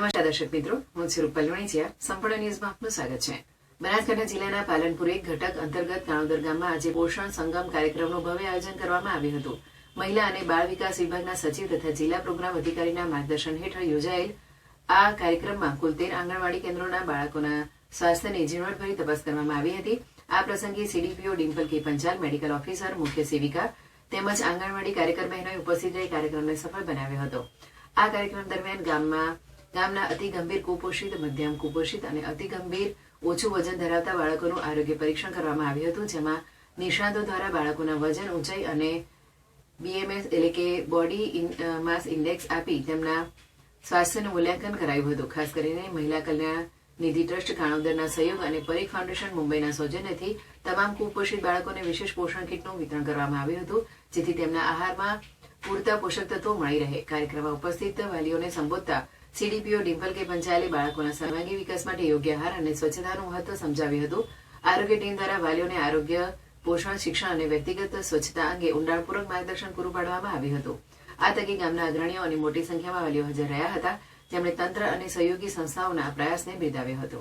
નમસ્કાર દર્શક મિત્રો, હું છું રૂપલ વણિચિયા. સંપૂર્ણ ન્યૂઝમાં આપનું સ્વાગત છે. બનાસકાંઠા જિલ્લાના પાલનપુર એક ઘટક અંતર્ગત કાણોદર ગામમાં આજે પોષણ સંગમ કાર્યક્રમનું ભવ્ય આયોજન કરવામાં આવ્યું હતું. મહિલા અને બાળ વિકાસ વિભાગના સચિવ તથા જિલ્લા પ્રોગ્રામ અધિકારીના માર્ગદર્શન હેઠળ યોજાયેલ આ કાર્યક્રમમાં કુલ 13 આંગણવાડી કેન્દ્રોના બાળકોના સ્વાસ્થ્યની ઝીણવટભરી તપાસ કરવામાં આવી હતી. આ પ્રસંગે સીડીપીઓ ડિમ્પલ કે પંચાલ, મેડિકલ ઓફિસર, મુખ્ય સેવિકા તેમજ આંગણવાડી કાર્યકર બહેનોએ ઉપસ્થિત રહી કાર્યક્રમને સફળ બનાવ્યો હતો. આ કાર્યક્રમ દરમિયાન ગામના અતિ ગંભીર કુપોષિત, મધ્યમ કુપોષિત અને અતિ ગંભીર ઓછું વજન ધરાવતા બાળકોનું આરોગ્ય પરીક્ષણ કરવામાં આવ્યું હતું, જેમાં નિષ્ણાતો દ્વારા બાળકોના વજન, ઊંચાઈ અને BMS એટલે કે બોડી માસ ઇન્ડેક્સ આપી તેમના સ્વાસ્થ્યનું મૂલ્યાંકન કરાયું હતું. ખાસ કરીને મહિલા કલ્યાણ નિધિ ટ્રસ્ટ કાણોદરના સહયોગ અને પરીખ ફાઉન્ડેશન મુંબઈના સૌજન્યથી તમામ કુપોષિત બાળકોને વિશેષ પોષણ કીટનું વિતરણ કરવામાં આવ્યું હતું, જેથી તેમના આહારમાં પૂરતા પોષક તત્વો મળી રહે. કાર્યક્રમમાં ઉપસ્થિત વાલીઓને સંબોધતા સીડીપીઓ ડિમ્પલ કે પંચાલે બાળકોના સર્વાંગી વિકાસ માટે યોગ્ય આહાર અને સ્વચ્છતાનું મહત્વ સમજાવ્યું હતું. આરોગ્ય ટીમ દ્વારા વાલીઓને આરોગ્ય, પોષણ, શિક્ષણ અને વ્યક્તિગત સ્વચ્છતા અંગે ઊંડાણપૂર્વક માર્ગદર્શન પૂરું પાડવામાં આવ્યું હતું. આ તકે ગામના અગ્રણીઓ અને મોટી સંખ્યામાં વાલીઓ હાજર રહ્યા હતા, જેમણે તંત્ર અને સહયોગી સંસ્થાઓના પ્રયાસને બિરદાવ્યો હતો.